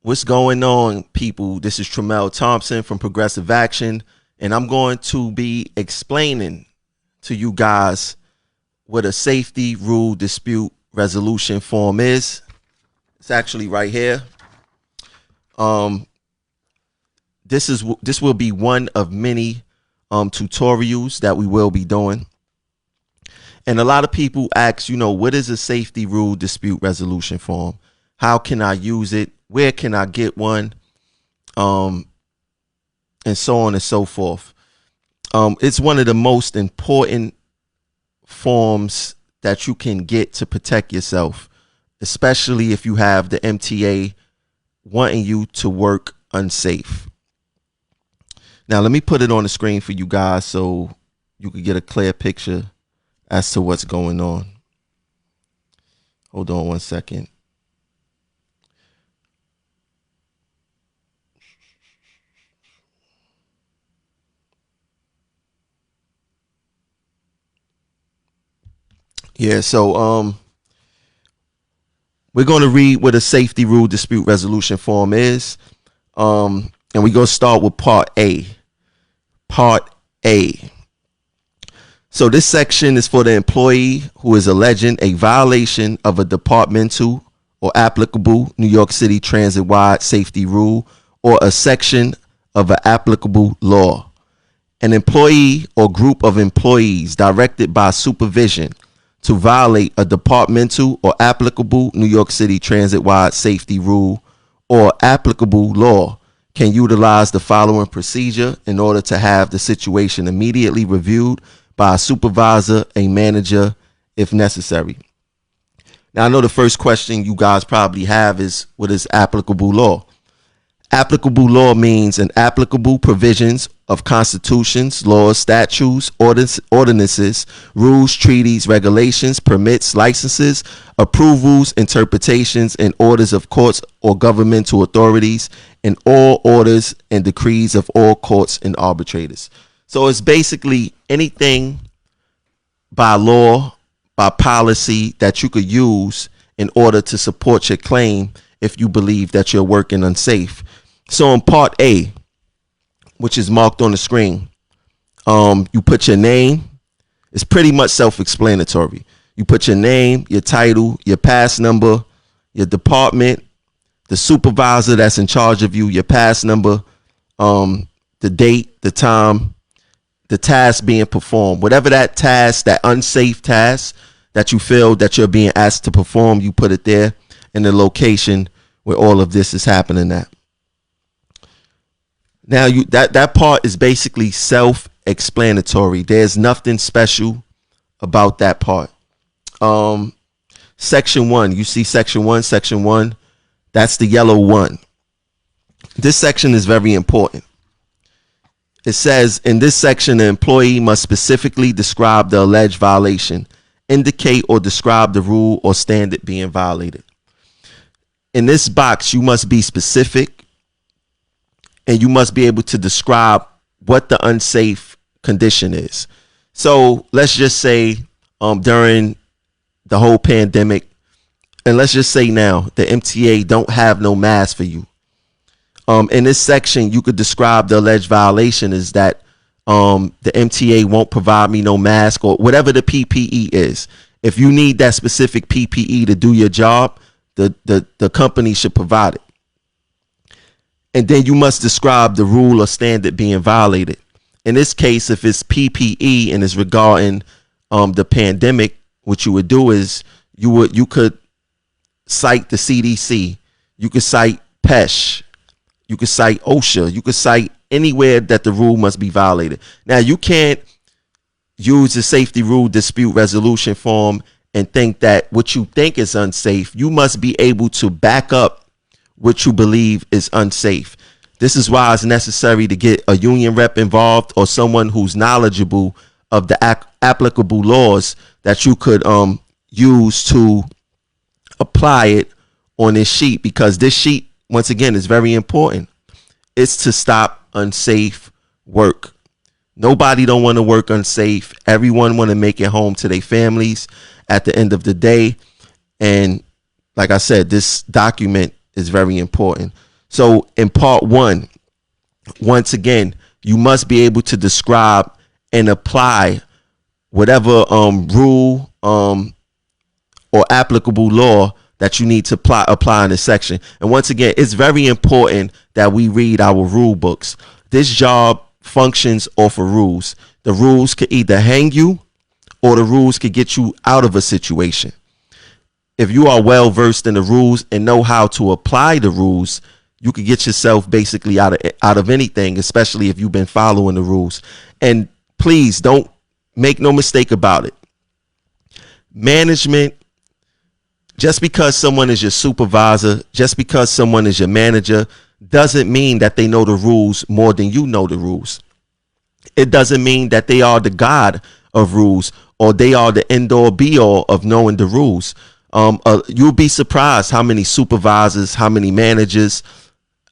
What's going on, people? This is Tremel Thompson from Progressive Action, and I'm going to be explaining to you guys what a safety rule dispute resolution form is. It's actually right here. This will be one of many tutorials that we will be doing. And a lot of people ask, what is a safety rule dispute resolution form? How can I use it? Where can I get one? And so on and so forth. It's one of the most important forms that you can get to protect yourself, especially if you have the MTA wanting you to work unsafe. Now, let me put it on the screen for you guys so you can get a clear picture as to what's going on. Hold on one second. Yeah, so we're going to read what a safety rule dispute resolution form is. And we're going to start with Part A. Part A. So this section is for the employee who is alleging a violation of a departmental or applicable New York City transit-wide safety rule or a section of an applicable law. An employee or group of employees directed by supervision to violate a departmental or applicable New York City transit-wide safety rule or applicable law can utilize the following procedure in order to have the situation immediately reviewed by a supervisor, a manager, if necessary. Now, I know the first question you guys probably have is, what is applicable law? Applicable law means an applicable provisions of constitutions, laws, statutes, ordinances, rules, treaties, regulations, permits, licenses, approvals, interpretations, and orders of courts or governmental authorities, and all orders and decrees of all courts and arbitrators. So it's basically anything by law, by policy that you could use in order to support your claim if you believe that you're working unsafe. So in Part A, which is marked on the screen, you put your name. It's pretty much self-explanatory. You put your name, your title, your pass number, your department, the supervisor that's in charge of you, your pass number, the date, the time, the task being performed. Whatever that task, that unsafe task that you feel that you're being asked to perform, you put it there, in the location where all of this is happening at. Now, that part is basically self-explanatory. There's nothing special about that part. Section 1, you see section 1, that's the yellow one. This section is very important. It says, in this section, the employee must specifically describe the alleged violation, indicate or describe the rule or standard being violated. In this box, you must be specific, and you must be able to describe what the unsafe condition is. So let's just say during the whole pandemic, and let's just say now the MTA don't have no mask for you. In this section, you could describe the alleged violation is that the MTA won't provide me no mask or whatever the PPE is. If you need that specific PPE to do your job, the company should provide it. And then you must describe the rule or standard being violated. In this case, if it's PPE and it's regarding the pandemic, what you would do is you could cite the CDC, you could cite PESH, you could cite OSHA, you could cite anywhere that the rule must be violated. Now, you can't use the safety rule dispute resolution form and think that what you think is unsafe. You must be able to back up what you believe is unsafe. This is why it's necessary to get a union rep involved or someone who's knowledgeable of the applicable laws that you could use to apply it on this sheet, because this sheet, once again, is very important. It's to stop unsafe work. Nobody don't want to work unsafe. Everyone want to make it home to their families at the end of the day. And like I said, this document is very important. So in part 1, once again, you must be able to describe and apply whatever rule or applicable law that you need to apply in this section. And once again, it's very important that we read our rule books. This job functions off of rules. The rules could either hang you or the rules could get you out of a situation. If you are well versed in the rules and know how to apply the rules, you could get yourself basically out of anything, especially if you've been following the rules. And please don't make no mistake about it. Management, just because someone is your supervisor, just because someone is your manager, doesn't mean that they know the rules more than you know the rules. It doesn't mean that they are the god of rules or they are the end all be all of knowing the rules. You'll be surprised how many supervisors, how many managers,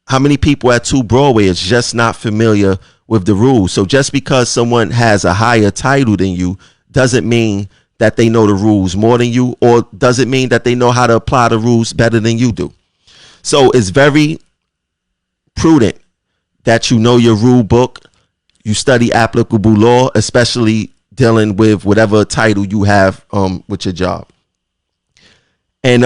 how many people at 2 Broadway is just not familiar with the rules. So just because someone has a higher title than you doesn't mean that they know the rules more than you, or doesn't mean that they know how to apply the rules better than you do. So it's very prudent that you know your rule book, you study applicable law, especially dealing with whatever title you have with your job. And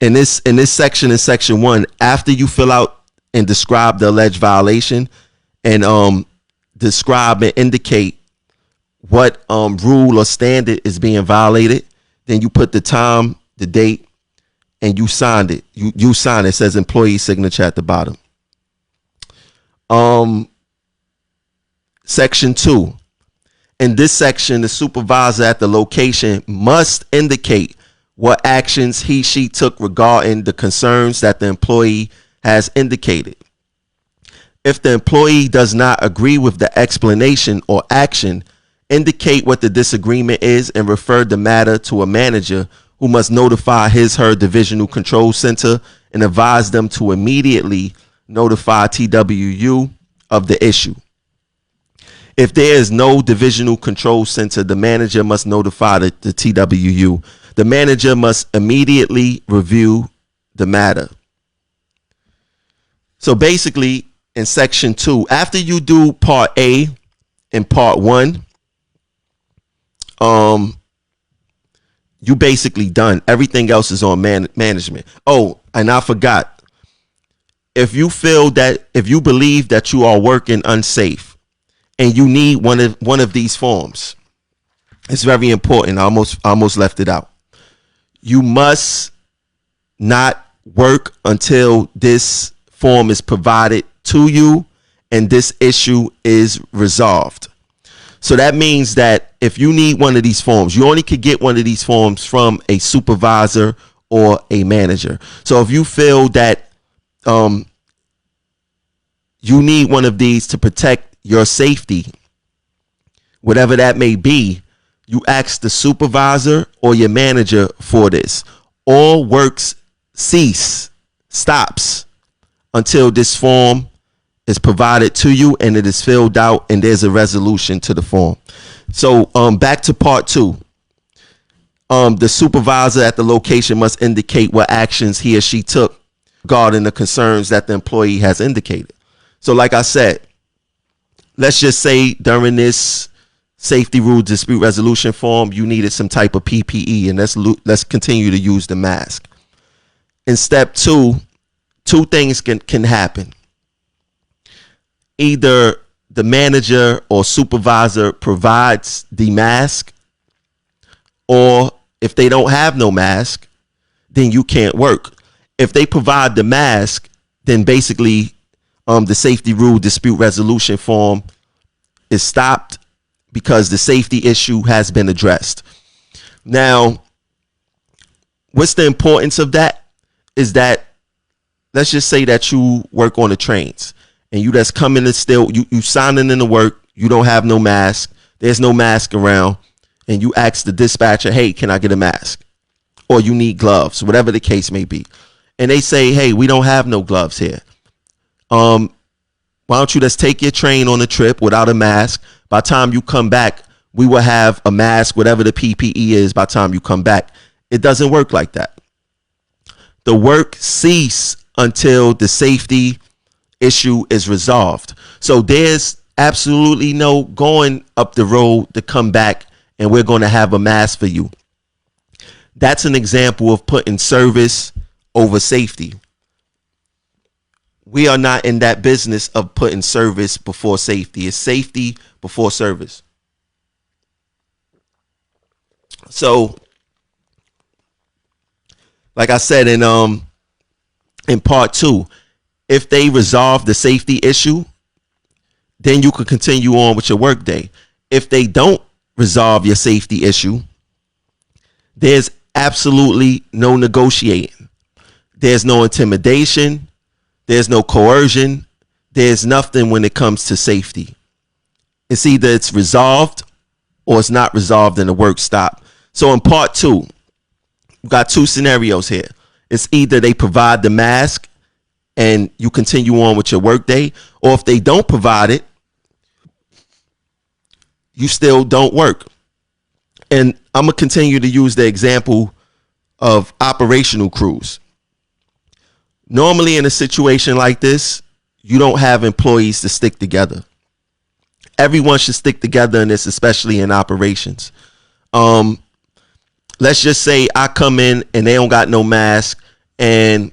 in this section, in section 1, after you fill out and describe the alleged violation and describe and indicate what rule or standard is being violated, then you put the time, the date, and you signed it. You sign it. It says employee signature at the bottom. Section 2. In this section, the supervisor at the location must indicate what actions he/she took regarding the concerns that the employee has indicated. If the employee does not agree with the explanation or action, indicate what the disagreement is and refer the matter to a manager who must notify his/her divisional control center and advise them to immediately notify TWU of the issue. If there is no divisional control center, the manager must notify the TWU. The manager must immediately review the matter. So basically, in section 2, after you do part A and part 1, you basically done. Everything else is on management. Oh, and I forgot. If you believe that you are working unsafe and you need one of these forms, it's very important. I almost left it out. You must not work until this form is provided to you and this issue is resolved. So that means that if you need one of these forms, you only could get one of these forms from a supervisor or a manager. So if you feel that you need one of these to protect your safety, whatever that may be, you ask the supervisor or your manager for this. All works stops until this form is provided to you and it is filled out and there's a resolution to the form. So back to part 2. The supervisor at the location must indicate what actions he or she took regarding the concerns that the employee has indicated. So like I said, let's just say during this safety rule dispute resolution form, you needed some type of PPE, and let's continue to use the mask. In step 2, 2 things can happen. Either the manager or supervisor provides the mask, or if they don't have no mask, then you can't work. If they provide the mask, then basically the safety rule dispute resolution form is stopped because the safety issue has been addressed. Now, what's the importance of that is that, let's just say that you work on the trains and you just come in and still, you signing in to work, you don't have no mask, there's no mask around, and you ask the dispatcher, hey, can I get a mask? Or you need gloves, whatever the case may be. And they say, hey, we don't have no gloves here. Why don't you just take your train on a trip without a mask? By the time you come back, we will have a mask, whatever the PPE is, by the time you come back. It doesn't work like that. The work cease until the safety issue is resolved. So there's absolutely no going up the road to come back and we're going to have a mask for you. That's an example of putting service over safety. We are not in that business of putting service before safety. It's safety before service. So, like I said in part 2, if they resolve the safety issue, then you can continue on with your workday. If they don't resolve your safety issue, there's absolutely no negotiating. There's no intimidation. There's no coercion. There's nothing when it comes to safety. It's either it's resolved or it's not resolved and the work stop. So in part 2, we've got 2 scenarios here. It's either they provide the mask and you continue on with your workday, or if they don't provide it, you still don't work. And I'm going to continue to use the example of operational crews. Normally in a situation like this, you don't have employees to stick together. Everyone should stick together in this, especially in operations. Let's just say I come in and they don't got no mask and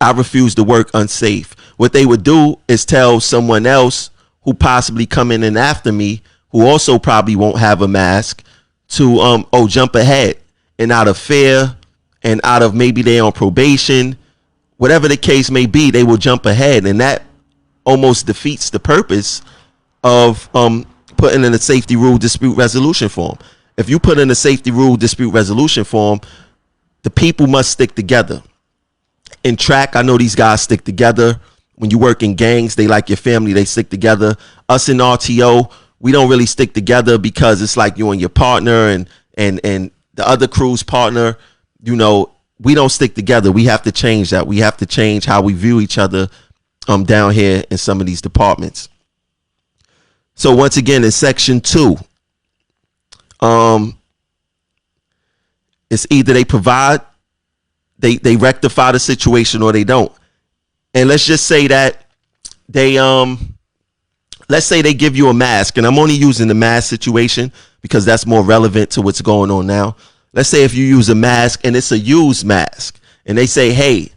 I refuse to work unsafe. What they would do is tell someone else who possibly coming in after me, who also probably won't have a mask, to jump ahead. And out of fear and out of maybe they're on probation, whatever the case may be, they will jump ahead. And that almost defeats the purpose of putting in a safety rule dispute resolution form. If you put in a safety rule dispute resolution form, the people must stick together. In track, I know these guys stick together. When you work in gangs, they like your family, they stick together. Us in RTO, we don't really stick together because it's like you and your partner and the other crew's partner. You know, we don't stick together. We have to change that. We have to change how we view each other down here in some of these departments. So once again, in section 2, it's either they provide, they rectify the situation, or they don't. And let's just say that they let's say they give you a mask, and I'm only using the mask situation because that's more relevant to what's going on now. Let's say if you use a mask and it's a used mask, and they say, hey,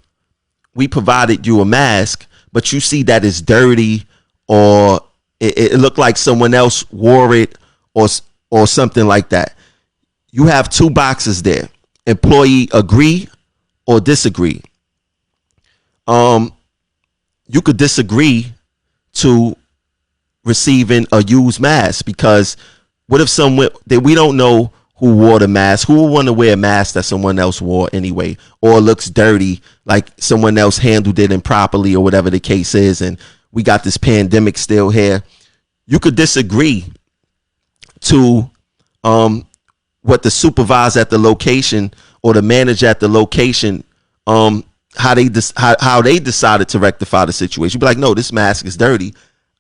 we provided you a mask, but you see that it's dirty, or it looked like someone else wore it, or something like that. You have 2 boxes there. Employee agree or disagree. You could disagree to receiving a used mask, because what if someone that we don't know who wore the mask, who would want to wear a mask that someone else wore anyway, or looks dirty, like someone else handled it improperly, or whatever the case is, and we got this pandemic still here. You could disagree to what the supervisor at the location or the manager at the location, how they decided to rectify the situation. You'd be like, no, this mask is dirty.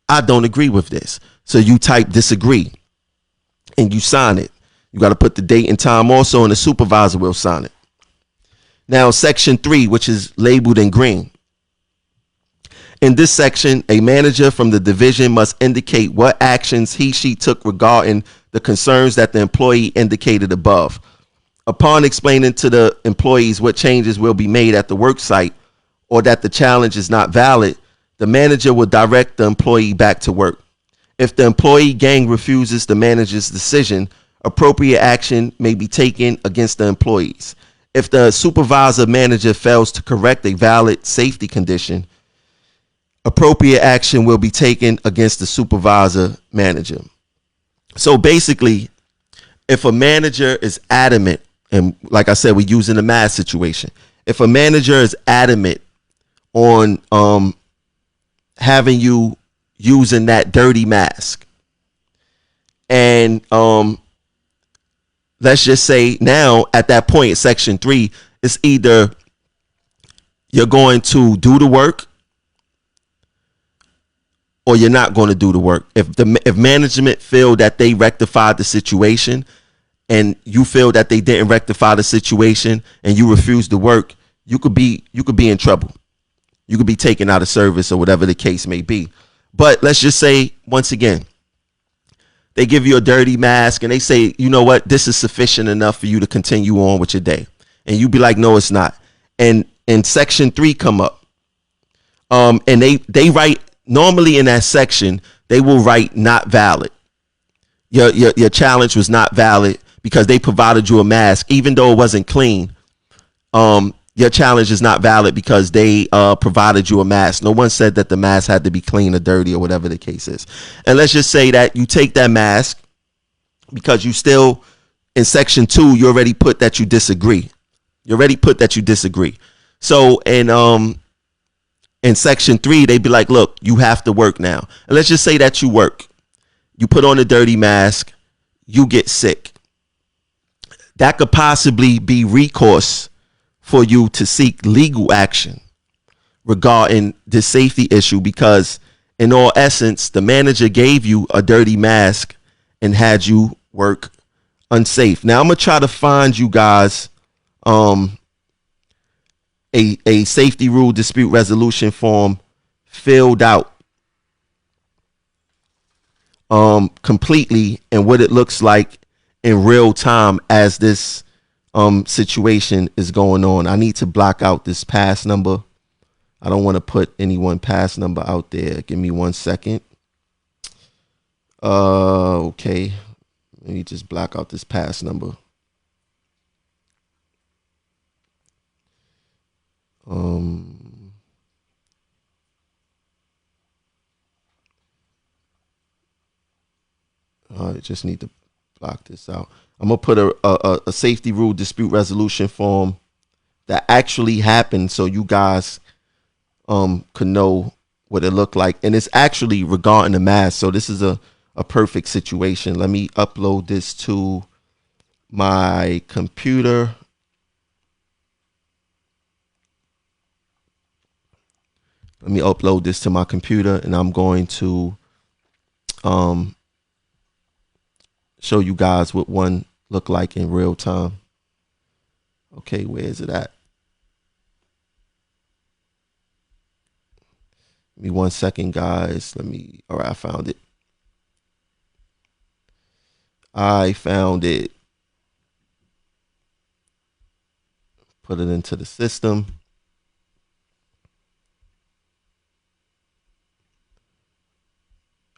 I don't agree with this. So you type disagree and you sign it. You got to put the date and time also, and the supervisor will sign it. Now, section 3, which is labeled in green. In this section, a manager from the division must indicate what actions she took regarding the concerns that the employee indicated above. Upon explaining to the employees what changes will be made at the work site, or that the challenge is not valid, the manager will direct the employee back to work. If the employee gang refuses the manager's decision, appropriate action may be taken against the employees. If the supervisor manager fails to correct a valid safety condition, appropriate action will be taken against the supervisor manager. So basically, if a manager is adamant, and like I said, we're using the mask situation. If a manager is adamant on having you using that dirty mask, and let's just say now at that point, section 3, it's either you're going to do the work or you're not going to do the work. If management feel that they rectified the situation and you feel that they didn't rectify the situation and you refuse to work, you could be in trouble. You could be taken out of service or whatever the case may be. But let's just say, once again, they give you a dirty mask and they say, you know what, this is sufficient enough for you to continue on with your day. And you be like, no, it's not. And section 3 come up. And they write, normally in that section, they will write not valid. Your challenge was not valid because they provided you a mask, even though it wasn't clean. Your challenge is not valid because they provided you a mask. No one said that the mask had to be clean or dirty or whatever the case is. And let's just say that you take that mask because you still, in section 2, you already put that you disagree. You already put that you disagree. So in section 3, they'd be like, look, you have to work now. And let's just say that you work. You put on a dirty mask, you get sick. That could possibly be recourse for you to seek legal action regarding this safety issue, because in all essence, the manager gave you a dirty mask and had you work unsafe. Now I'm gonna try to find you guys a safety rule dispute resolution form filled out completely and what it looks like in real time as this situation is going on. I need to block out this pass number. I don't want to put anyone pass number out there. Give me 1 second. Okay. Let me just block out this pass number. I just need to block this out. I'm gonna put a safety rule dispute resolution form that actually happened, so you guys could know what it looked like, and it's actually regarding the mask. So this is a perfect situation. Let me upload this to my computer. Let me upload this to my computer, and I'm going to show you guys what one look like in real time. Okay, where is it at? Give me 1 second, guys. All right, I found it. Put it into the system.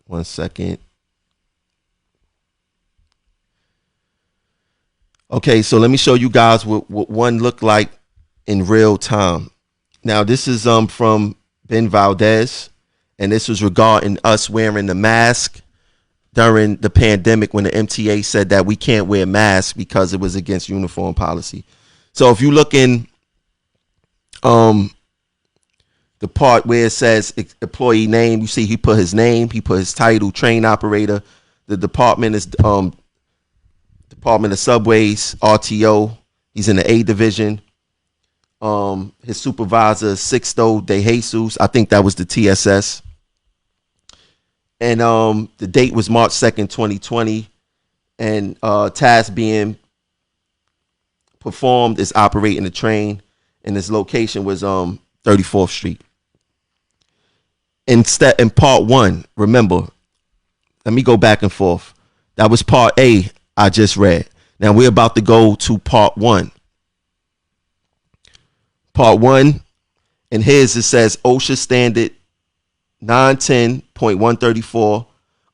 One second. Okay, so let me show you guys what one looked like in real time. Now, this is from Ben Valdez, and this was regarding us wearing the mask during the pandemic when the MTA said that we can't wear masks because it was against uniform policy. So if you look in the part where it says employee name, you see he put his name, he put his title, train operator. The department is Department of Subways, RTO. He's in the A division. His supervisor is Sixto De Jesus. I think that was the TSS. And the date was March 2nd, 2020. And task being performed is operating the train. And his location was 34th Street. In part 1, remember, let me go back and forth. That was part A I just read. Now we're about to go to part 1. Part 1, and his, it says OSHA standard 910.134,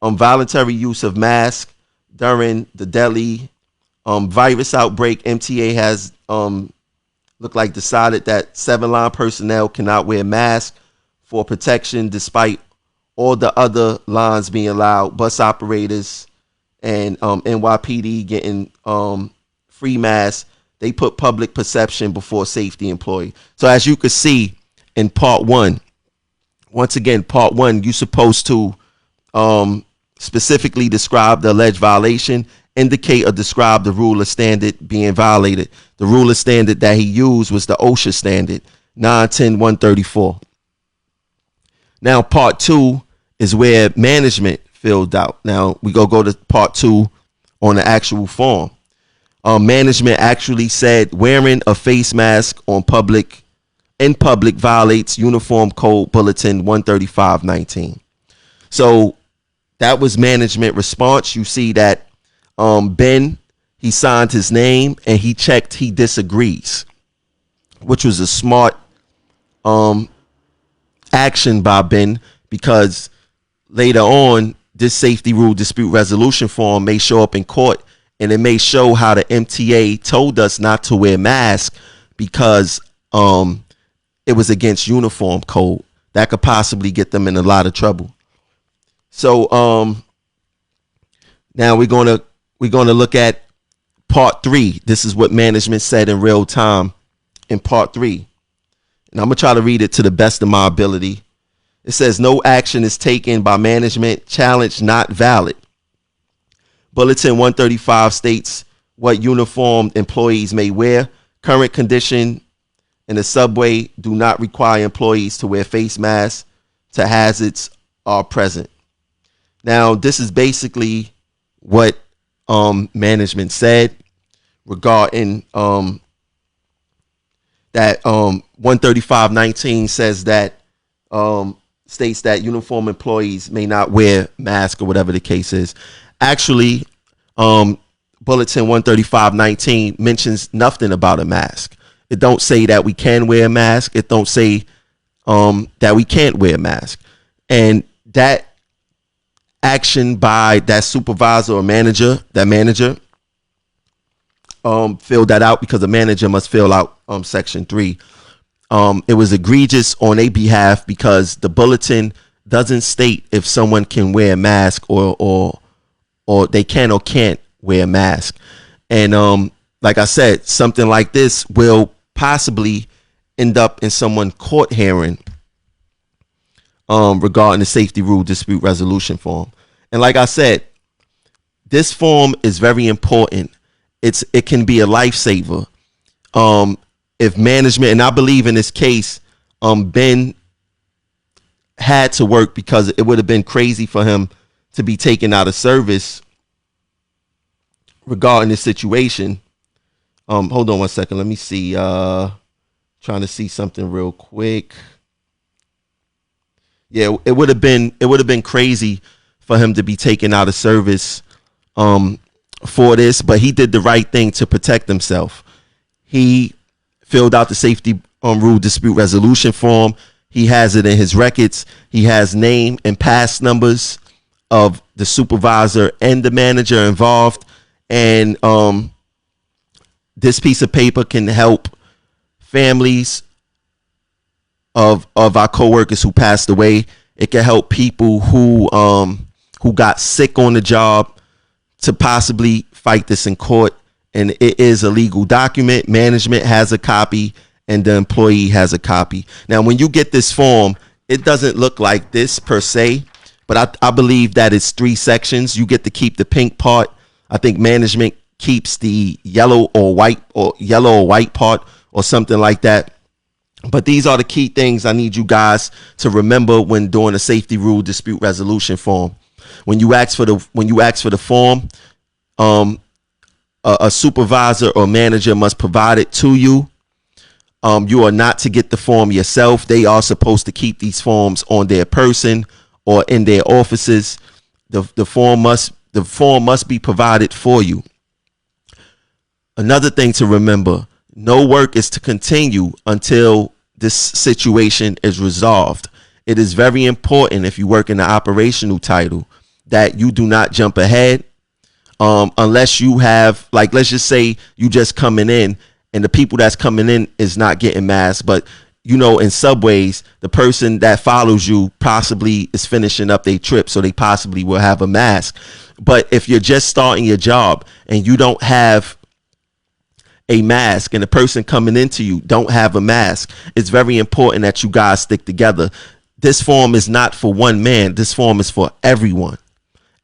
voluntary use of mask during the Delhi virus outbreak. MTA has looked like decided that 7-line personnel cannot wear masks for protection despite all the other lines being allowed. Bus operators and NYPD getting free masks. They put public perception before safety employee. So as you can see in part 1, once again, part 1, you're supposed to specifically describe the alleged violation, indicate or describe the rule or standard being violated. The rule or standard that he used was the OSHA standard 910.134. Now part 2 is where management filled out. Now we go to part 2 on the actual form. Management actually said wearing a face mask on public in public violates Uniform Code Bulletin 135.19. So that was management response. You see that Ben, he signed his name and he checked he disagrees, which was a smart action by Ben, because later on this safety rule dispute resolution form may show up in court, and it may show how the MTA told us not to wear masks because it was against uniform code. That could possibly get them in a lot of trouble. So now we're gonna look at part 3. This is what management said in real time in part 3. And I'm gonna try to read it to the best of my ability. It says, no action is taken by management. Challenge not valid. Bulletin 135 states what uniformed employees may wear. Current condition in the subway do not require employees to wear face masks till hazards are present. Now, this is basically what management said regarding that 135.19 says that states that uniform employees may not wear masks or whatever the case is. Actually, Bulletin 135.19 mentions nothing about a mask. It don't say that we can wear a mask. It don't say that we can't wear a mask. And that action by that supervisor or manager, filled that out, because the manager must fill out section 3. It was egregious on their behalf because the bulletin doesn't state if someone can wear a mask or they can or can't wear a mask. And like I said, something like this will possibly end up in someone court hearing regarding the safety rule dispute resolution form. And like I said, this form is very important. It can be a lifesaver. If management, and I believe in this case, Ben had to work because it would have been crazy for him to be taken out of service regarding this situation. Hold on one second. Let me see. Trying to see something real quick. Yeah, it would have been crazy for him to be taken out of service for this, but he did the right thing to protect himself. He filled out the safety rule dispute resolution form. He has it in his records. He has name and pass numbers of the supervisor and the manager involved. And this piece of paper can help families of our coworkers who passed away. It can help people who got sick on the job to possibly fight this in court. And it is a legal document. Management has a copy and the employee has a copy. Now, when you get this form, it doesn't look like this per se, but I believe that it's 3 sections. You get to keep the pink part. I think management keeps the yellow or white part or something like that. But these are the key things I need you guys to remember when doing a safety rule dispute resolution form. When you ask for the form, a supervisor or manager must provide it to you. You are not to get the form yourself. They are supposed to keep these forms on their person or in their offices. The form must be provided for you. Another thing to remember, no work is to continue until this situation is resolved. It is very important, if you work in the operational title, that you do not jump ahead unless you have, like, let's just say you just coming in and the people that's coming in is not getting masks. But, you know, in subways, the person that follows you possibly is finishing up their trip, so they possibly will have a mask. But if you're just starting your job and you don't have a mask and the person coming into you don't have a mask, it's very important that you guys stick together. This form is not for one man. This form is for everyone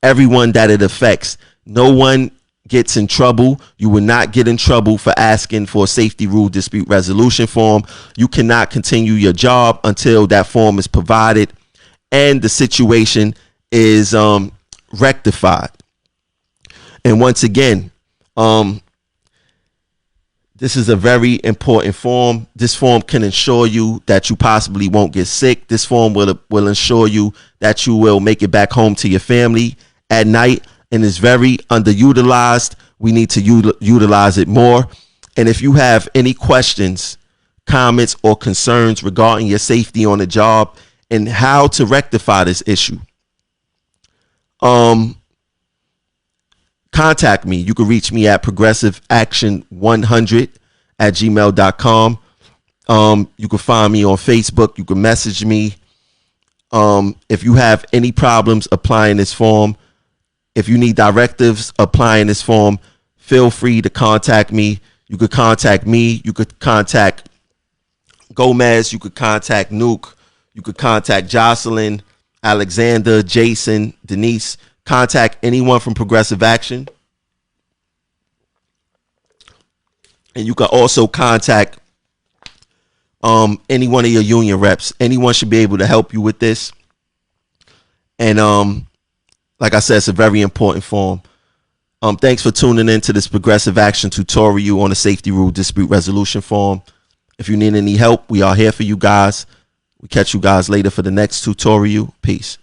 that it affects. No one gets in trouble. You will not get in trouble for asking for a safety rule dispute resolution form. You cannot continue your job until that form is provided and the situation is rectified. And once again, This is a very important form. This form can ensure you that you possibly won't get sick. This form will ensure you that you will make it back home to your family at night, and is very underutilized. We need to utilize it more. And if you have any questions, comments, or concerns regarding your safety on the job and how to rectify this issue, contact me. You can reach me at progressiveaction100@gmail.com. You can find me on Facebook. You can message me. If you have any problems applying this form, if you need directives applying this form, feel free to contact me. You could contact me. You could contact Gomez. You could contact Nuke. You could contact Jocelyn, Alexander, Jason, Denise. Contact anyone from Progressive Action. And you can also contact any one of your union reps. Anyone should be able to help you with this. And like I said, it's a very important form. Thanks for tuning in to this Progressive Action tutorial on the Safety Rule Dispute Resolution Form. If you need any help, we are here for you guys. We catch you guys later for the next tutorial. Peace.